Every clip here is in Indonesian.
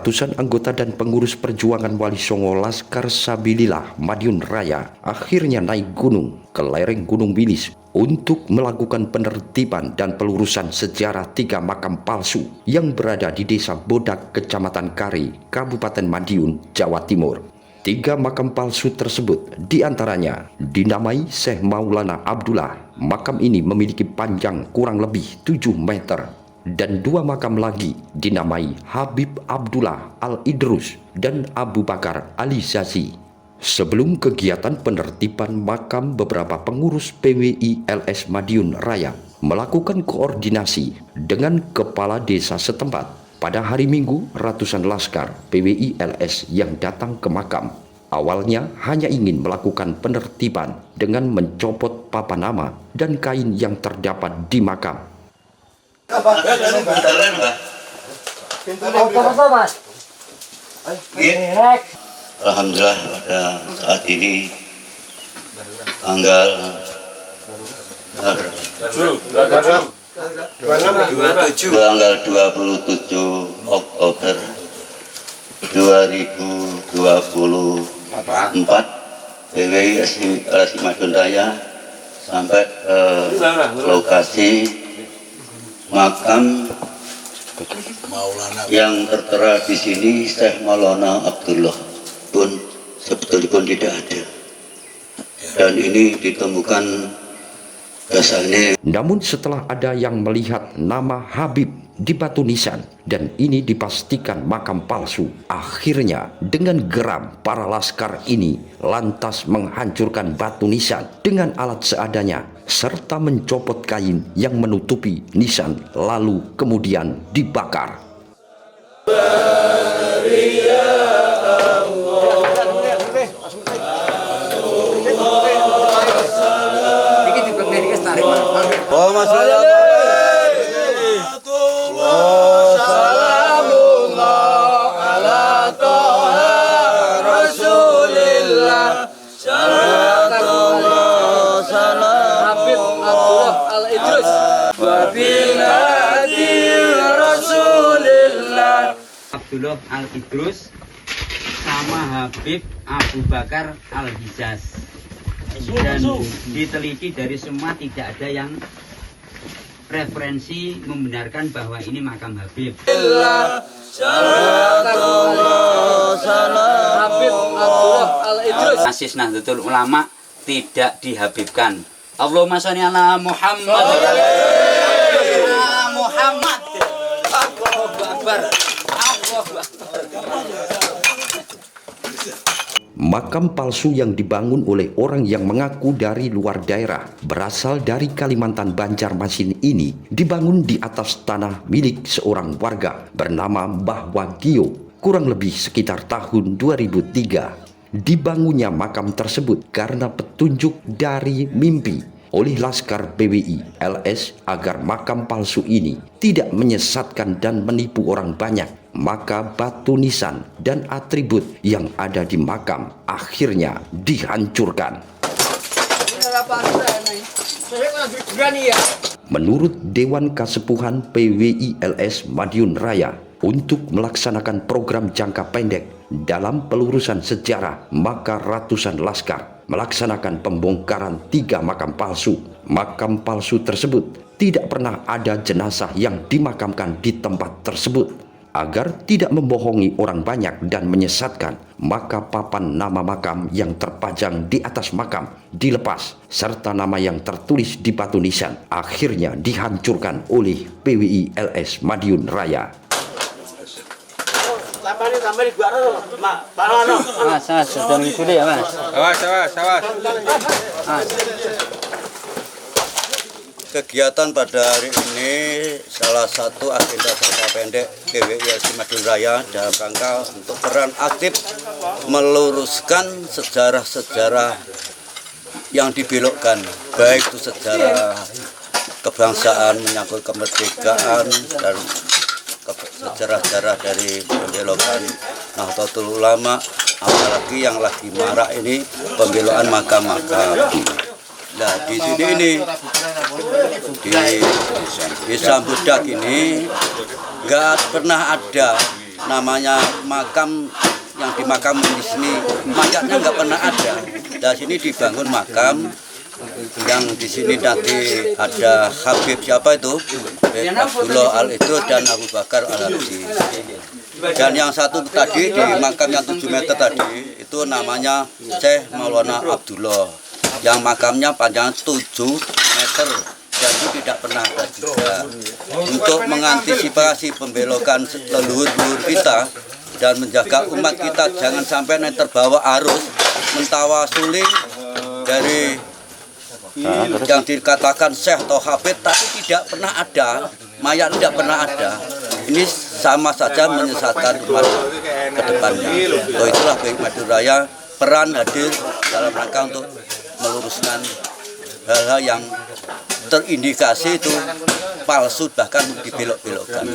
ratusan anggota dan pengurus perjuangan Wali Songo Laskar Sabilillah Madiun Raya akhirnya naik gunung ke lereng Gunung Wilis untuk melakukan penertiban dan pelurusan sejarah 3 makam palsu yang berada di Desa Bodak, Kecamatan Kari, Kabupaten Madiun, Jawa Timur. 3 makam palsu tersebut diantaranya dinamai Syekh Maulana Abdullah. Makam ini memiliki panjang kurang lebih 7 meter. Dan 2 makam lagi dinamai Habib Abdullah Al-Idrus dan Abu Bakar Ali Zazi. Sebelum kegiatan penertiban makam, beberapa pengurus PWI LS Madiun Raya melakukan koordinasi dengan kepala desa setempat. Pada hari Minggu, ratusan laskar PWI LS yang datang ke makam awalnya hanya ingin melakukan penertiban dengan mencopot papan nama dan kain yang terdapat di makam. Alhamdulillah pada saat ini tanggal 27 Oktober 2024 PWI LS Madiun Raya sampai ke lokasi makam yang tertera di sini Syekh Maulana Abdullah pun sebetulnya tidak ada, dan ini ditemukan dasarnya. Namun setelah ada yang melihat nama Habib di batu nisan dan ini dipastikan makam palsu, akhirnya dengan geram para laskar ini lantas menghancurkan batu nisan dengan alat seadanya serta mencopot kain yang menutupi nisan lalu kemudian dibakar. Abdullah Al-Idrus sama Habib Abu Bakar Al-Hizaz, dan diteliti dari semua tidak ada yang referensi membenarkan bahwa ini makam Habib. Asis Nahdlatul Ulama tidak dihabibkan. Allahumma sholli ala Muhammad. Muhammad. Allahu Akbar. Makam palsu yang dibangun oleh orang yang mengaku dari luar daerah berasal dari Kalimantan Banjarmasin ini dibangun di atas tanah milik seorang warga bernama Mbah Wagio kurang lebih sekitar tahun 2003. Dibangunnya makam tersebut karena petunjuk dari mimpi oleh laskar PWI LS agar makam palsu ini tidak menyesatkan dan menipu orang banyak. Maka batu nisan dan atribut yang ada di makam akhirnya dihancurkan. Menurut Dewan Kasepuhan PWI LS Madiun Raya, untuk melaksanakan program jangka pendek dalam pelurusan sejarah, maka ratusan laskar melaksanakan pembongkaran 3 makam palsu. Makam palsu tersebut tidak pernah ada jenazah yang dimakamkan di tempat tersebut. Agar tidak membohongi orang banyak dan menyesatkan, maka papan nama makam yang terpajang di atas makam dilepas, serta nama yang tertulis di batu nisan akhirnya dihancurkan oleh PWI LS Madiun Raya. Kegiatan pada hari ini salah satu agenda jangka pendek PWI LS Madiun Raya dalam rangka untuk peran aktif meluruskan sejarah-sejarah yang dibelokkan, baik itu sejarah kebangsaan menyangkut kemerdekaan dan sejarah-sejarah dari pembelokan Nahdlatul Ulama, apalagi yang lagi marak ini pembelokan makam-makam. Nah, di sini ini di Desa Bodak ini nggak pernah ada namanya makam yang dimakamkan di sini mayatnya nggak pernah ada. Dari sini dibangun makam yang di sini nanti ada Habib siapa itu? Habib Abdullah Al-Idrus dan Abu Bakar Al-Habsyi. Dan yang satu tadi di makam yang 7 meter tadi itu namanya Syekh Maulana Abdullah yang makamnya panjang 7 meter dan itu tidak pernah ada juga. Untuk mengantisipasi pembelokan leluhur-leluhur kita dan menjaga umat kita jangan sampai nanti terbawa arus mentawasuli dari yang dikatakan Syekh atau Habib tapi tidak pernah ada, mayat tidak pernah ada. Ini sama saja menyesatkan umat ke depannya. Oh, itulah BI Madiun Raya peran hadir dalam rangka untuk meluruskan hal-hal yang terindikasi itu palsu bahkan dibelok-belokkan.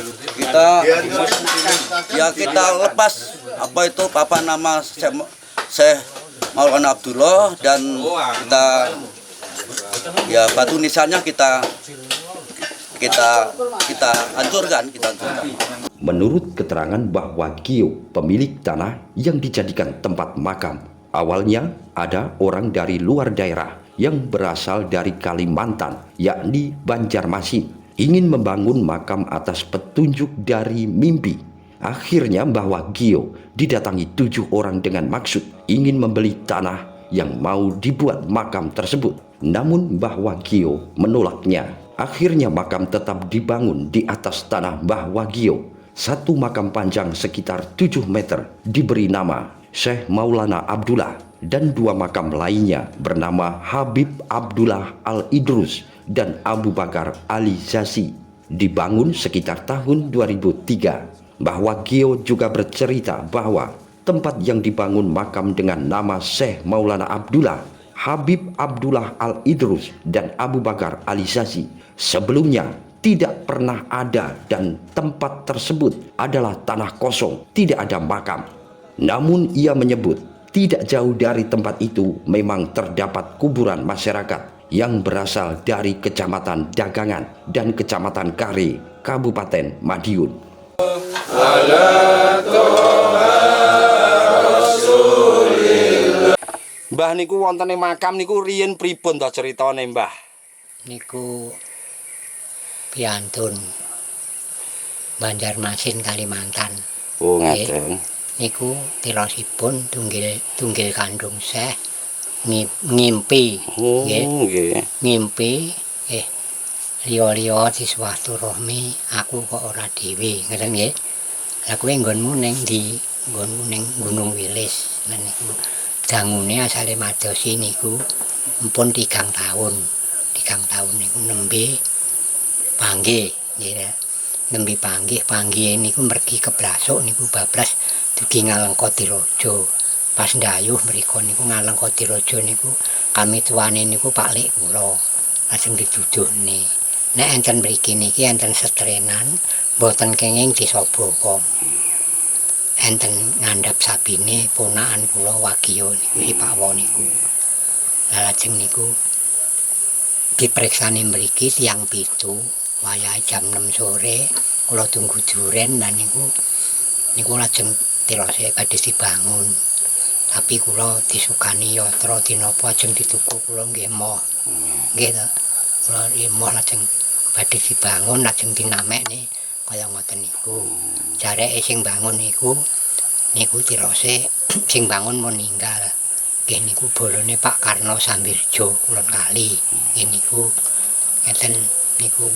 Kita lepas apa itu papan nama Syekh Maulana Abdullah dan kita ya batu nisannya kita hancurkan. Menurut keterangan bahwa Gio pemilik tanah yang dijadikan tempat makam, awalnya ada orang dari luar daerah yang berasal dari Kalimantan, yakni Banjarmasin, ingin membangun makam atas petunjuk dari mimpi. Akhirnya bahwa Gio didatangi 7 orang dengan maksud ingin membeli tanah yang mau dibuat makam tersebut. Namun bahwa Gio menolaknya. Akhirnya makam tetap dibangun di atas tanah Mbah Wagio. Satu makam panjang sekitar 7 meter diberi nama Syekh Maulana Abdullah dan 2 makam lainnya bernama Habib Abdullah Al-Idrus dan Abu Bakar Al-Zazi. Dibangun sekitar tahun 2003. Mbah Wagio juga bercerita bahwa tempat yang dibangun makam dengan nama Syekh Maulana Abdullah, Habib Abdullah Al-Idrus dan Abu Bakar Al-Zazi sebelumnya tidak pernah ada dan tempat tersebut adalah tanah kosong, tidak ada makam. Namun ia menyebut tidak jauh dari tempat itu memang terdapat kuburan masyarakat yang berasal dari Kecamatan Dagangan dan Kecamatan Kare, Kabupaten Madiun. Mbah niku wontene makam niku riyen pripun to critane, Mbah? Niku piantun Banjarmasin Kalimantan. Oh, ngaten. Niku tirosipun tunggil kandung Syekh ngimpi. Oh, nggih. Ngimpi liya-liya siswatu rohmi aku kok ora dhewe, ngoten nggih. Lah kowe nggonmu ning ndi? Nggonmu ning Gunung Wilis. Lah niku dangune asale madosi niku mpun 3 tahun. 3 tahun niku nembe panggih nggih. Nembe panggih niku mergi keblasuk niku bablas dugi Ngalengkodirojo. Pas ndayuh mriku niku Ngalengkodirojo niku kami tuane niku Pak Lik kula lajeng dituduhne. Nek enten mriki niki enten setrenan mboten kenging disoboko. Enten ngandhap sabine ponakan kula Wagio niku si Pak Wo niku. Lah lajeng niku dipreksani mriki tiyang 7 wayah jam 6 sore kula tunggu duren lan niku lajeng tirose badhe dibangun. Tapi kula disukani yatra dinapa ajeng dituku kula nggih moh. Nggih to. Kula moh lajeng badhe dibangun lajeng dinamekne kaya ngoten niku. Jareke sing bangun niku tirose sing bangun meninggal. Nggih niku bolone Pak Karno Sambirjo Kulon Kali. Nggih niku ngeten niku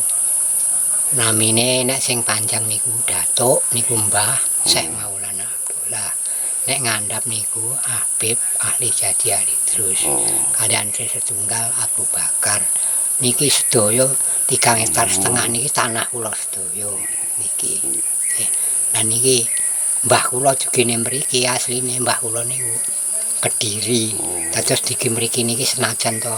namine nek sing panjang niku Datuk niku Mbah Syekh Maulana Abdullah. Nek ngandhap niku Habib ahli jadi ahli terus. Kadang setunggal Abu Bakar. Niki sedaya 3,5 hektar niki tanah kula sedaya niki. Lah niki mbah kula jugene mriki asline mbah kula niku Kediri. Dados diki mriki niki senajan to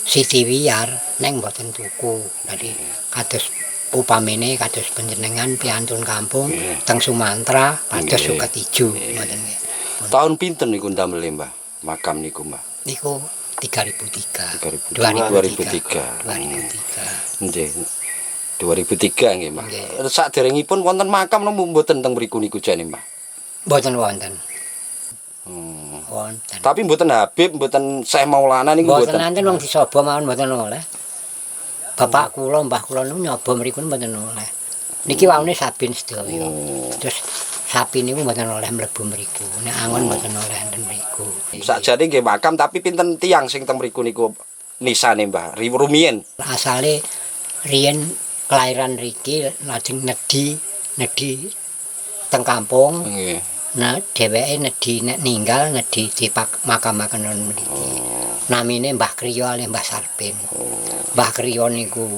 Siti Wiyar neng mboten tuku. Dadi kados upamine kados panjenengan piantun kampung teng Sumatera pados suket ijo ngoten nggih. Tahun pinten niku ndamel, Mbah? Makam niku, Mbah. Niku 2003. 2003. 2003. Nggih. 2003 nggih, Mbah. Nggih. Saderengipun wonten makam napa mboten teng mriku niku jane, Mbah? Mboten wonten. Hmm. Wonten. Tapi mboten Habib, mboten Syekh Maulana niku Mboten mboten. nanten wong disaba mawon mboten oleh. Bapak kula, mbah kula niku nyoba mriku mboten oleh. Niki waune sabin sedaya. Terus sapi niku mboten oleh mlebu mriku. Nek angon mboten oleh enten mriku. Sakjane nggih makam tapi pinten tiyang sing teng mriku niku nisane, Mbah? Rumiyin. Asale riyen kelahiran riki lajeng nedhi teng kampung. Nggih. Nah, dheweke nedhi nek ninggal nedhi dimakamaken mriki. Namine Mbah Kriya ali Mbah Sarpin. Mbah Kriya niku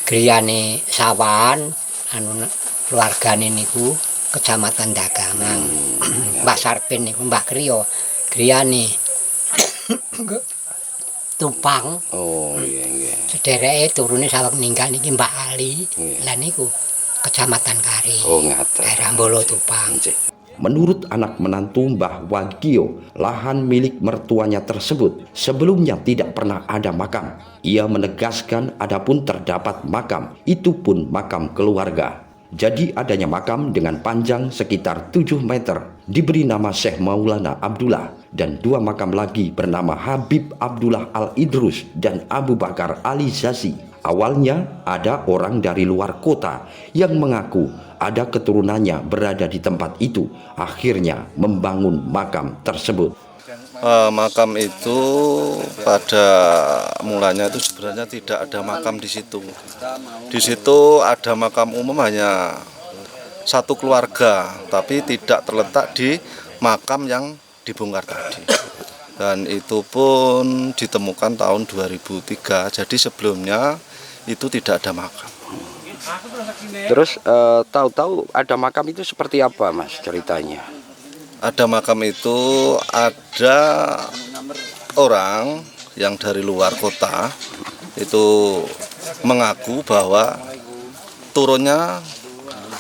griyane Sawan, keluargane niku Kecamatan Dagangan. Mbah Sarpin niku Mbah Kriya griyane Tupang. Oh, iya nggih. Sedereke turune saweg ninggal niki Mbah Ali. Lah niku Kecamatan Kari. Oh, ngaten. Daerah Mbolo Tupang. Menurut anak menantu Mbah Wagio, lahan milik mertuanya tersebut sebelumnya tidak pernah ada makam. Ia menegaskan adapun terdapat makam, itu pun makam keluarga. Jadi adanya makam dengan panjang sekitar 7 meter diberi nama Syekh Maulana Abdullah dan 2 makam lagi bernama Habib Abdullah Al-Idrus dan Abu Bakar Ali Zazi. Awalnya ada orang dari luar kota yang mengaku ada keturunannya berada di tempat itu, akhirnya membangun makam tersebut. Makam itu pada mulanya itu sebenarnya tidak ada makam di situ. Di situ ada makam umum hanya satu keluarga, tapi tidak terletak di makam yang dibongkar tadi. Dan itu pun ditemukan tahun 2003. Jadi sebelumnya itu tidak ada makam. Terus tahu-tahu ada makam itu seperti apa, Mas, ceritanya? Ada makam itu ada orang yang dari luar kota itu mengaku bahwa turunnya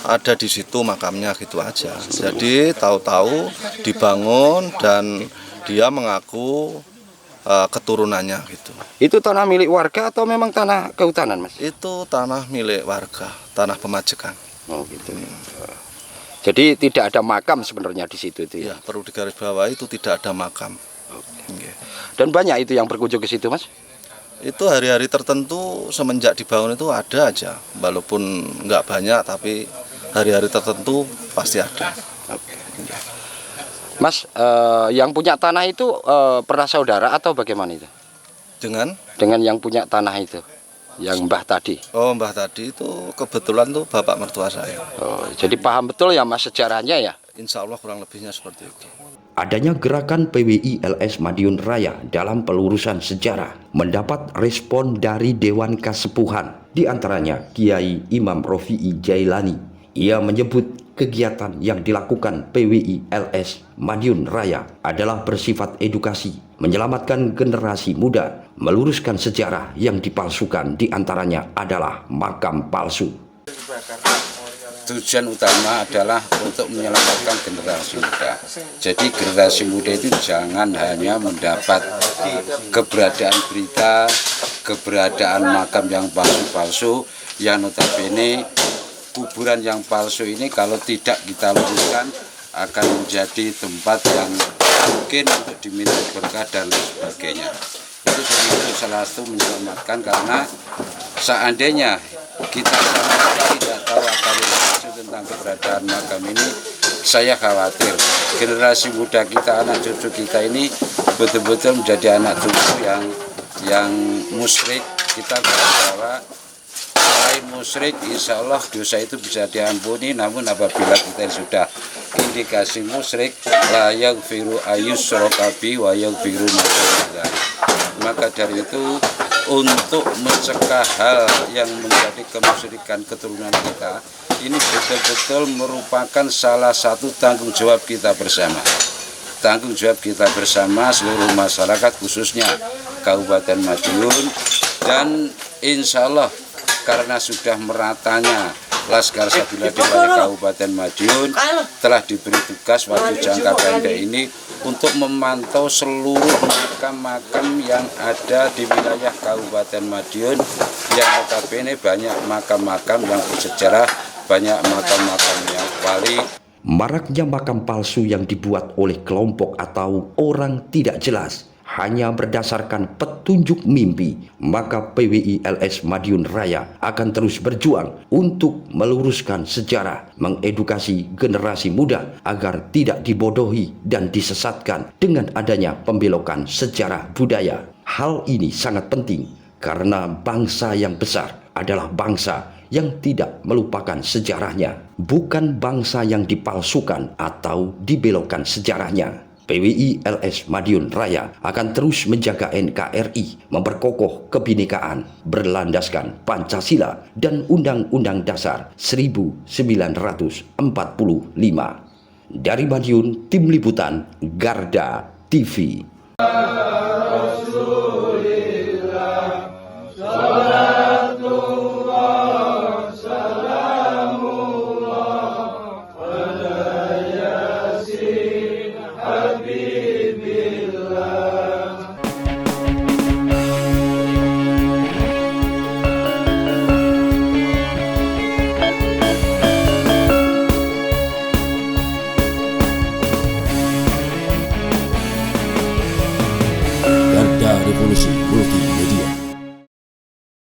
ada di situ makamnya gitu aja. Jadi tahu-tahu dibangun dan dia mengaku keturunannya gitu. Itu tanah milik warga atau memang tanah kehutanan, Mas? Itu tanah milik warga, tanah pemajikan. Oh gitu. Jadi tidak ada makam sebenarnya di situ itu ya. Ya, perlu digarisbawahi itu tidak ada makam. Oke. Dan banyak itu yang berkunjung ke situ, Mas? Itu hari-hari tertentu semenjak dibangun itu ada aja, walaupun nggak banyak tapi hari-hari tertentu pasti ada. Oke. Mas, yang punya tanah itu pernah saudara atau bagaimana itu? Dengan Yang punya tanah itu, yang Mbah tadi. oh Mbah tadi itu kebetulan tuh bapak mertua saya. Oh, jadi paham betul ya, Mas, sejarahnya ya? Insya Allah kurang lebihnya seperti itu. Adanya gerakan PWI LS Madiun Raya dalam pelurusan sejarah mendapat respon dari Dewan Kasepuhan, di antaranya Kiai Imam Rofi'i Jailani. Ia menyebut kegiatan yang dilakukan PWI LS Madiun Raya adalah bersifat edukasi, menyelamatkan generasi muda, meluruskan sejarah yang dipalsukan, di antaranya adalah makam palsu. Tujuan utama adalah untuk menyelamatkan generasi muda. Jadi generasi muda itu jangan hanya mendapat keberadaan berita, keberadaan makam yang palsu-palsu, yang notabene kuburan yang palsu ini kalau tidak kita luruskan akan menjadi tempat yang mungkin untuk diminta berkah dan lain sebagainya. Itu salah satu menyelamatkan, karena seandainya kita tidak tahu apa yang maksud tentang keberadaan makam ini, saya khawatir generasi muda kita, anak cucu kita ini betul-betul menjadi anak cucu yang musyrik. Kita bahwa selain musyrik, insya Allah dosa itu bisa diampuni, namun apabila kita sudah indikasi musyrik, la yaghfiru ayyusyraka bi wa yaghfiru ma duna dzalik. Maka dari itu, untuk mencegah hal yang menjadi kemusyrikan keturunan kita, ini betul-betul merupakan salah satu tanggung jawab kita bersama. Tanggung jawab kita bersama seluruh masyarakat, khususnya Kabupaten Madiun, dan insya Allah karena sudah meratanya Laskar Sabila di Kabupaten Madiun telah diberi tugas waktu jangka pendek ini untuk memantau seluruh makam-makam yang ada di wilayah Kabupaten Madiun yang notabene banyak makam-makam yang bersejarah, banyak makam-makam yang wali. Maraknya makam palsu yang dibuat oleh kelompok atau orang tidak jelas hanya berdasarkan petunjuk mimpi, maka PWI LS Madiun Raya akan terus berjuang untuk meluruskan sejarah, mengedukasi generasi muda agar tidak dibodohi dan disesatkan dengan adanya pembelokan sejarah budaya. Hal ini sangat penting karena bangsa yang besar adalah bangsa yang tidak melupakan sejarahnya, bukan bangsa yang dipalsukan atau dibelokkan sejarahnya. PWI LS Madiun Raya akan terus menjaga NKRI, memperkokoh kebinekaan, berlandaskan Pancasila dan Undang-Undang Dasar 1945. Dari Madiun, Tim Liputan Garda TV. Garda Revolusi Multi